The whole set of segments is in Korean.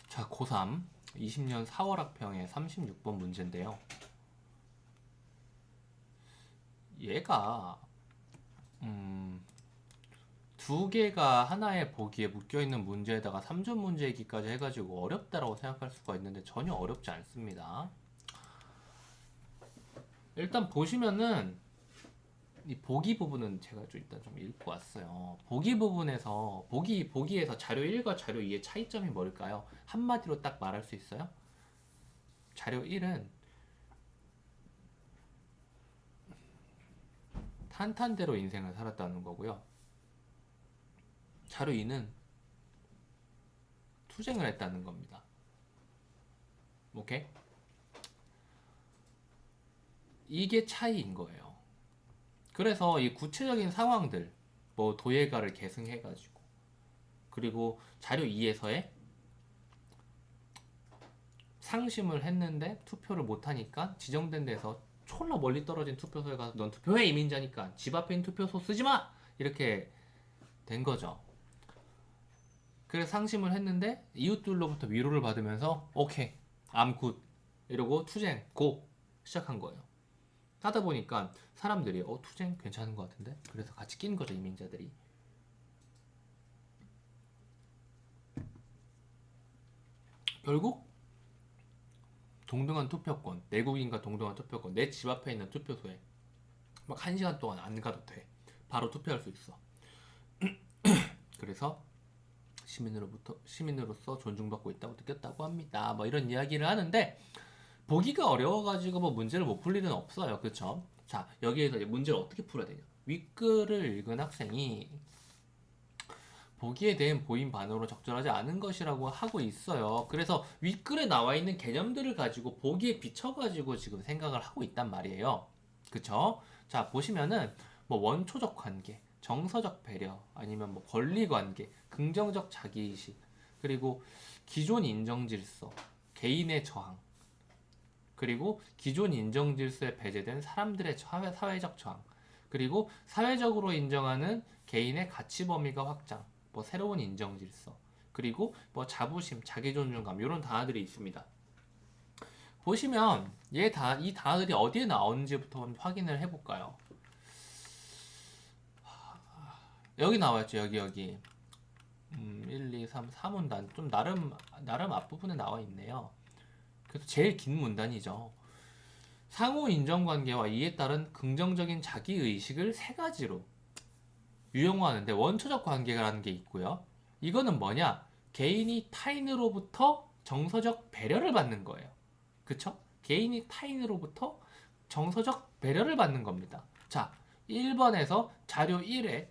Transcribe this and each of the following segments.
자, 고3 20년 4월 학평의 36번 문제인데요. 얘가 두 개가 하나의 보기에 묶여있는 문제에다가 3점 문제이기까지 해가지고 어렵다라고 생각할 수가 있는데 전혀 어렵지 않습니다. 일단 보시면은 이 보기 부분은 제가 좀 일단 좀 읽고 왔어요. 보기 부분에서 보기에서 자료 1과 자료 2의 차이점이 뭘까요? 한마디로 딱 말할 수 있어요? 자료 1은 탄탄대로 인생을 살았다는 거고요. 자료 2는 투쟁을 했다는 겁니다. 오케이? 이게 차이인 거예요. 그래서 이 구체적인 상황들, 뭐 도예가를 계승해가지고, 그리고 자료 2에서의 상심을 했는데 투표를 못하니까 지정된 데서 졸라 멀리 떨어진 투표소에 가서 넌 투표해 이민자니까 집 앞에 있는 투표소 쓰지 마! 이렇게 된 거죠. 그래서 상심을 했는데 이웃들로부터 위로를 받으면서 오케이, I'm good 이러고 투쟁 고 시작한 거예요. 하다 보니까 사람들이 투쟁 괜찮은 것 같은데? 그래서 같이 낀 거죠, 이민자들이. 결국 동등한 투표권, 내국인과 동등한 투표권, 내 집 앞에 있는 투표소에 막 1시간 동안 안 가도 돼. 바로 투표할 수 있어. 그래서 시민으로서 존중받고 있다고 느꼈다고 합니다. 뭐 이런 이야기를 하는데 보기가 어려워가지고 뭐 문제를 못 풀 일은 없어요. 그쵸? 자, 여기에서 이제 문제를 어떻게 풀어야 되냐. 윗글을 읽은 학생이 보기에 대한 보인 반응으로 적절하지 않은 것이라고 하고 있어요. 그래서 윗글에 나와 있는 개념들을 가지고 보기에 비춰가지고 지금 생각을 하고 있단 말이에요. 그쵸? 자, 보시면은 뭐 원초적 관계, 정서적 배려, 아니면 뭐 권리 관계, 긍정적 자기의식, 그리고 기존 인정 질서, 개인의 저항, 그리고 기존 인정 질서에 배제된 사람들의 사회적 저항, 그리고 사회적으로 인정하는 개인의 가치 범위가 확장, 뭐 새로운 인정 질서, 그리고 뭐 자부심, 자기 존중감 이런 단어들이 있습니다. 보시면 이 단어들이 어디에 나오는지부터 한번 확인을 해볼까요? 여기 나와있죠. 여기 1, 2, 3, 4문단 좀 나름 앞부분에 나와 있네요. 그래서 제일 긴 문단이죠. 상호 인정관계와 이에 따른 긍정적인 자기의식을 세 가지로 유형화하는데 원초적 관계라는 게 있고요. 이거는 뭐냐? 개인이 타인으로부터 정서적 배려를 받는 거예요. 그쵸? 개인이 타인으로부터 정서적 배려를 받는 겁니다. 자, 1번에서 자료 1에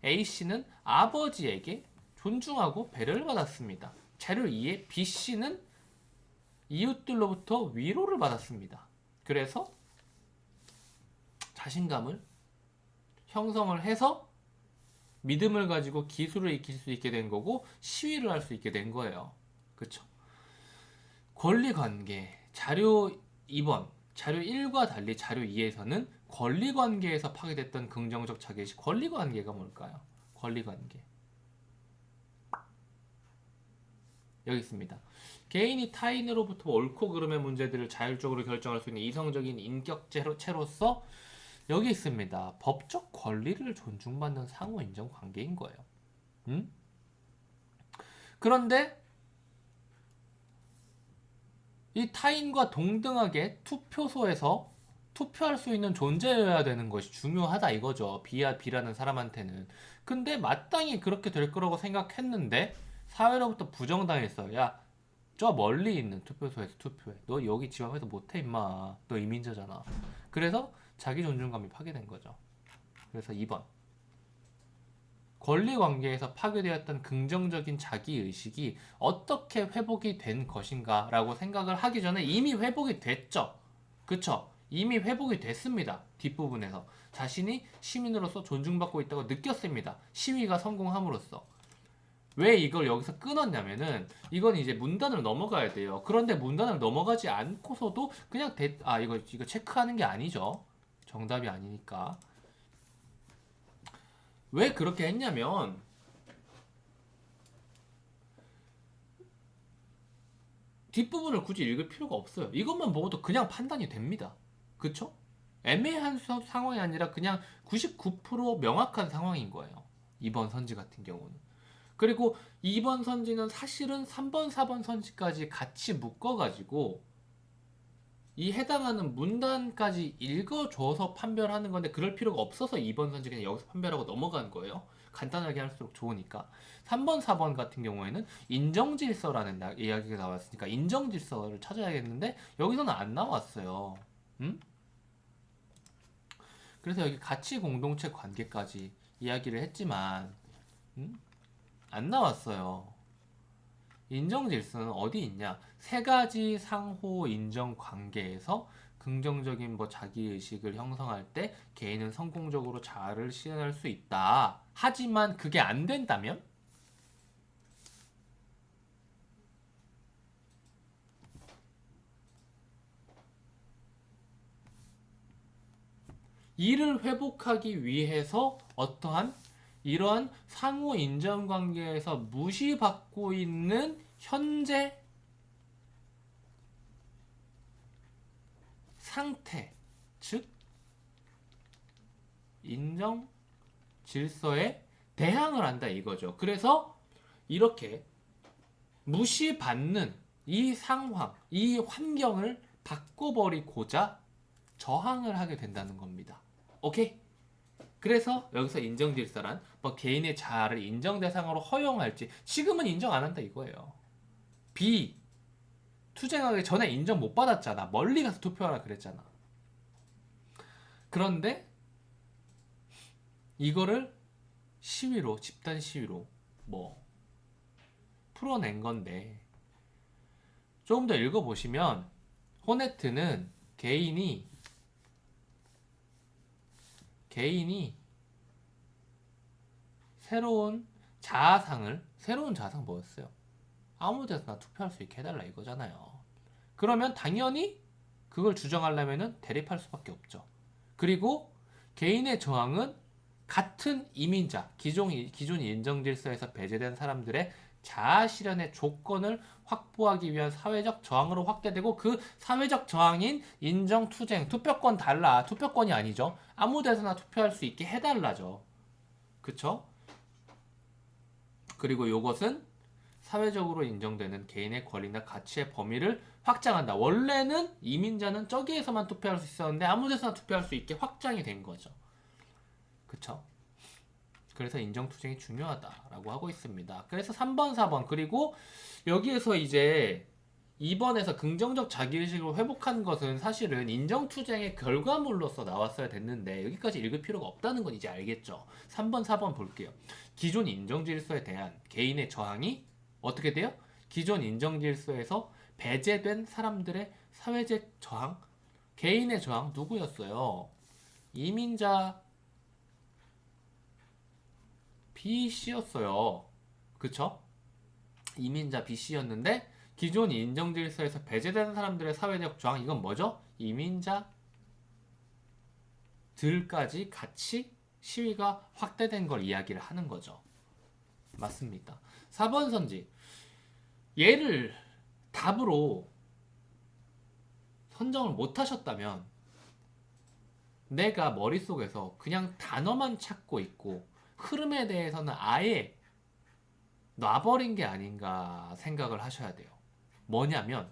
A씨는 아버지에게 존중하고 배려를 받았습니다. 자료 2에 B씨는 이웃들로부터 위로를 받았습니다. 그래서 자신감을 형성을 해서 믿음을 가지고 기술을 익힐 수 있게 된 거고 시위를 할 수 있게 된 거예요. 그쵸? 권리관계 자료 2번 자료 1과 달리 자료 2에서는 권리관계에서 파괴됐던 긍정적 자기의식 권리관계가 뭘까요? 권리관계 여기 있습니다. 개인이 타인으로부터 옳고 그름의 문제들을 자율적으로 결정할 수 있는 이성적인 인격체로서 여기 있습니다. 법적 권리를 존중받는 상호 인정 관계인 거예요. 음? 그런데 이 타인과 동등하게 투표소에서 투표할 수 있는 존재여야 되는 것이 중요하다 이거죠. B라는 사람한테는. 근데 마땅히 그렇게 될 거라고 생각했는데 사회로부터 부정당했어. 야, 저 멀리 있는 투표소에서 투표해. 너 여기 집 앞에서 못해 임마. 너 이민자잖아. 그래서 자기 존중감이 파괴된 거죠. 그래서 2번. 권리 관계에서 파괴되었던 긍정적인 자기의식이 어떻게 회복이 된 것인가 라고 생각을 하기 전에 이미 회복이 됐죠. 그쵸? 이미 회복이 됐습니다. 뒷부분에서. 자신이 시민으로서 존중받고 있다고 느꼈습니다. 시위가 성공함으로써. 왜 이걸 여기서 끊었냐면은 이건 이제 문단을 넘어가야 돼요. 그런데 문단을 넘어가지 않고서도 그냥 이거 체크하는 게 아니죠. 정답이 아니니까. 왜 그렇게 했냐면 뒷부분을 굳이 읽을 필요가 없어요. 이것만 보고도 그냥 판단이 됩니다. 그쵸? 애매한 상황이 아니라 그냥 99% 명확한 상황인 거예요. 2번 선지 같은 경우는. 그리고 2번 선지는 사실은 3번, 4번 선지까지 같이 묶어가지고 이 해당하는 문단까지 읽어줘서 판별하는 건데 그럴 필요가 없어서 2번 선지 그냥 여기서 판별하고 넘어간 거예요. 간단하게 할수록 좋으니까. 3번, 4번 같은 경우에는 인정질서라는 이야기가 나왔으니까 인정질서를 찾아야겠는데 여기서는 안 나왔어요. 음? 그래서 여기 가치 공동체 관계까지 이야기를 했지만 안 나왔어요. 인정 질서는 어디 있냐? 세 가지 상호 인정 관계에서 긍정적인 자기 의식을 형성할 때 개인은 성공적으로 자아를 실현할 수 있다. 하지만 그게 안 된다면 이를 회복하기 위해서 어떠한 이러한 상호 인정 관계에서 무시받고 있는 현재 상태, 즉 인정 질서에 대항을 한다 이거죠. 그래서 이렇게 무시받는 이 상황, 이 환경을 바꿔버리고자 저항을 하게 된다는 겁니다. 오케이? 그래서 여기서 인정질서란 개인의 자아를 인정 대상으로 허용할지 지금은 인정 안 한다 이거예요. B 투쟁하기 전에 인정 못 받았잖아. 멀리 가서 투표하라 그랬잖아. 그런데 이거를 시위로 집단 시위로 풀어낸 건데 조금 더 읽어보시면 호네트는 개인이 새로운 자아상 뭐였어요? 아무 데서나 투표할 수 있게 해달라 이거잖아요. 그러면 당연히 그걸 주장하려면 대립할 수밖에 없죠. 그리고 개인의 저항은 같은 이민자, 기존 인정 질서에서 배제된 사람들의 자아 실현의 조건을 확보하기 위한 사회적 저항으로 확대되고 그 사회적 저항인 인정 투쟁, 투표권 달라. 투표권이 아니죠. 아무 데서나 투표할 수 있게 해달라죠. 그쵸? 그리고 이것은 사회적으로 인정되는 개인의 권리나 가치의 범위를 확장한다. 원래는 이민자는 저기에서만 투표할 수 있었는데 아무 데서나 투표할 수 있게 확장이 된 거죠. 그쵸? 그래서 인정투쟁이 중요하다라고 하고 있습니다. 그래서 3번, 4번 그리고 여기에서 이제 2번에서 긍정적 자기의식을 회복한 것은 사실은 인정투쟁의 결과물로서 나왔어야 됐는데 여기까지 읽을 필요가 없다는 건 이제 알겠죠. 3번, 4번 볼게요. 기존 인정질서에 대한 개인의 저항이 어떻게 돼요? 기존 인정질서에서 배제된 사람들의 사회적 저항, 개인의 저항 누구였어요? 이민자 B씨였어요. 그쵸? 이민자 B씨였는데 기존 인정 질서에서 배제된 사람들의 사회적 저항 이건 뭐죠? 이민자들까지 같이 시위가 확대된 걸 이야기를 하는 거죠. 맞습니다. 4번 선지 얘를 답으로 선정을 못 하셨다면 내가 머릿속에서 그냥 단어만 찾고 있고 흐름에 대해서는 아예 놔버린 게 아닌가 생각을 하셔야 돼요. 뭐냐면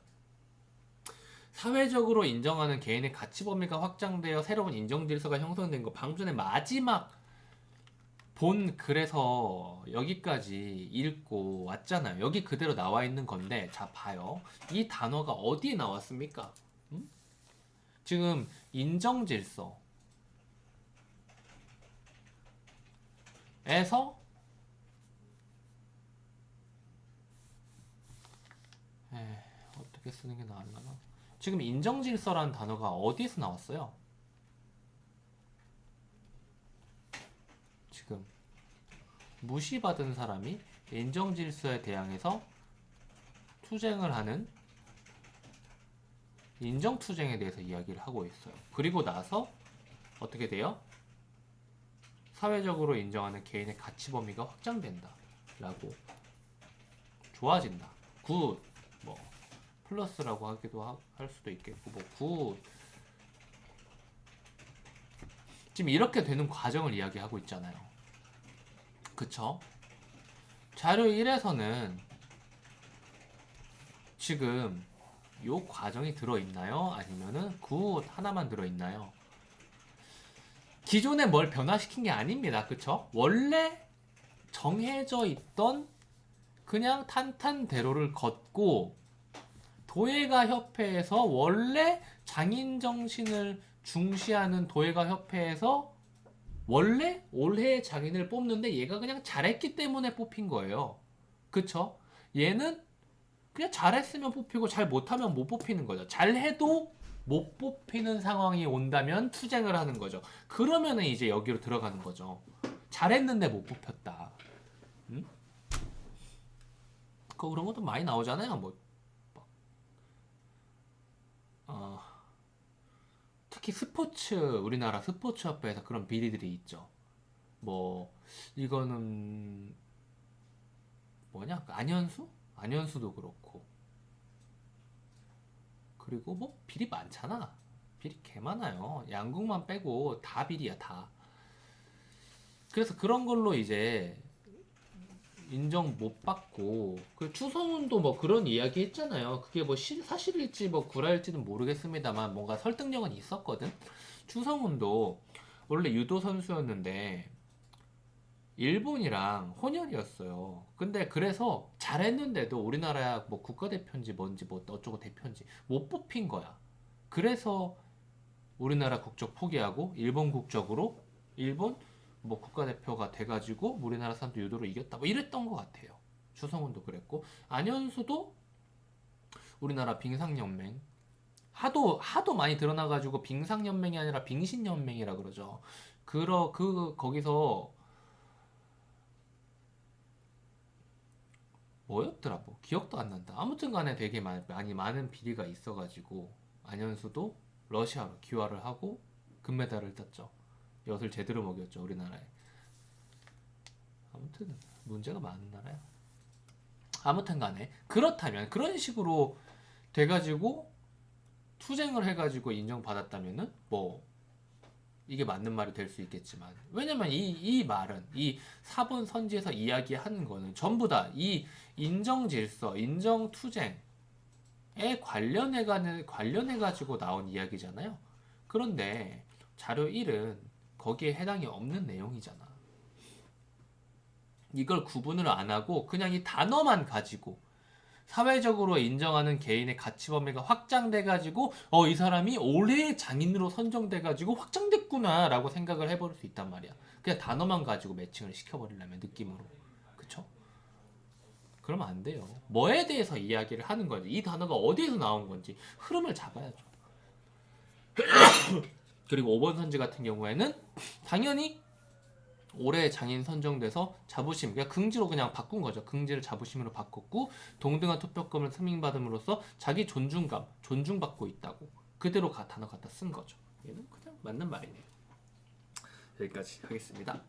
사회적으로 인정하는 개인의 가치 범위가 확장되어 새로운 인정 질서가 형성된 거 방금 전에 마지막 본 글에서 여기까지 읽고 왔잖아요. 여기 그대로 나와 있는 건데 자 봐요. 이 단어가 어디에 나왔습니까? 지금 인정 질서에서 어떻게 쓰는 게 나을라나? 지금 인정질서라는 단어가 어디에서 나왔어요? 지금 무시받은 사람이 인정질서에 대항해서 투쟁을 하는 인정투쟁에 대해서 이야기를 하고 있어요. 그리고 나서 어떻게 돼요? 사회적으로 인정하는 개인의 가치 범위가 확장된다 라고 좋아진다 굿 플러스라고 할 수도 있겠고 뭐 굿. 지금 이렇게 되는 과정을 이야기하고 있잖아요. 그쵸? 자료 1에서는 지금 요 과정이 들어있나요? 아니면은 굿 하나만 들어있나요? 기존에 뭘 변화시킨 게 아닙니다. 그쵸? 원래 정해져 있던 그냥 탄탄대로를 걷고 도예가 협회에서 원래 장인 정신을 중시하는 도예가 협회에서 원래 올해 장인을 뽑는데 얘가 그냥 잘했기 때문에 뽑힌 거예요. 그쵸? 얘는 그냥 잘했으면 뽑히고 잘 못하면 못 뽑히는 거죠. 잘해도 못 뽑히는 상황이 온다면 투쟁을 하는 거죠. 그러면은 이제 여기로 들어가는 거죠. 잘했는데 못 뽑혔다. 응? 그런 것도 많이 나오잖아요. 뭐 특히 스포츠 우리나라 스포츠 협회에서 그런 비리들이 있죠. 뭐 이거는 뭐냐? 안현수? 안현수도 그렇고. 그리고 뭐 비리 많잖아. 비리 개 많아요. 양궁만 빼고 다 비리야 다. 그래서 그런 걸로 이제 인정 못 받고 그 추성훈도 뭐 그런 이야기 했잖아요. 그게 뭐 사실일지 뭐 구라일지는 모르겠습니다만 뭔가 설득력은 있었거든. 추성훈도 원래 유도 선수였는데 일본이랑 혼혈이었어요. 근데 그래서 잘했는데도 우리나라 뭐 국가대표인지 뭔지 뭐 어쩌고 대표인지 못 뽑힌 거야. 그래서 우리나라 국적 포기하고 일본 국적으로 일본 뭐 국가대표가 돼가지고 우리나라 사람도 유도로 이겼다 뭐 이랬던 것 같아요. 추성훈도 그랬고 안현수도 우리나라 빙상연맹 하도 많이 드러나가지고 빙상연맹이 아니라 빙신연맹이라 그러죠. 거기서 뭐였더라 뭐 기억도 안 난다. 아무튼 간에 되게 많은 비리가 있어가지고 안현수도 러시아로 귀화를 하고 금메달을 땄죠. 엿을 제대로 먹였죠 우리나라에. 아무튼 문제가 많은 나라야. 아무튼 간에 그렇다면 그런 식으로 돼가지고 투쟁을 해가지고 인정받았다면은 뭐 이게 맞는 말이 될 수 있겠지만 왜냐면 이 말은 이 사본 선지에서 이야기하는 거는 전부 다 이 인정 질서, 인정 투쟁에 관련해가지고 나온 이야기잖아요. 그런데 자료 1은 거기에 해당이 없는 내용이잖아. 이걸 구분을 안 하고 그냥 이 단어만 가지고 사회적으로 인정하는 개인의 가치 범위가 확장돼가지고 이 사람이 올해의 장인으로 선정돼가지고 확장됐구나 라고 생각을 해버릴 수 있단 말이야. 그냥 단어만 가지고 매칭을 시켜버리려면 느낌으로. 그쵸? 그러면 안 돼요. 뭐에 대해서 이야기를 하는 건지 이 단어가 어디에서 나온 건지 흐름을 잡아야죠. 그리고 5번 선지 같은 경우에는 당연히 올해 장인 선정돼서 자부심, 그냥 긍지로 그냥 바꾼 거죠. 긍지를 자부심으로 바꿨고 동등한 투표권을 승인받음으로써 자기 존중감, 존중받고 있다고 그대로 단어 갖다 쓴 거죠. 얘는 그냥 맞는 말이네요. 여기까지 하겠습니다.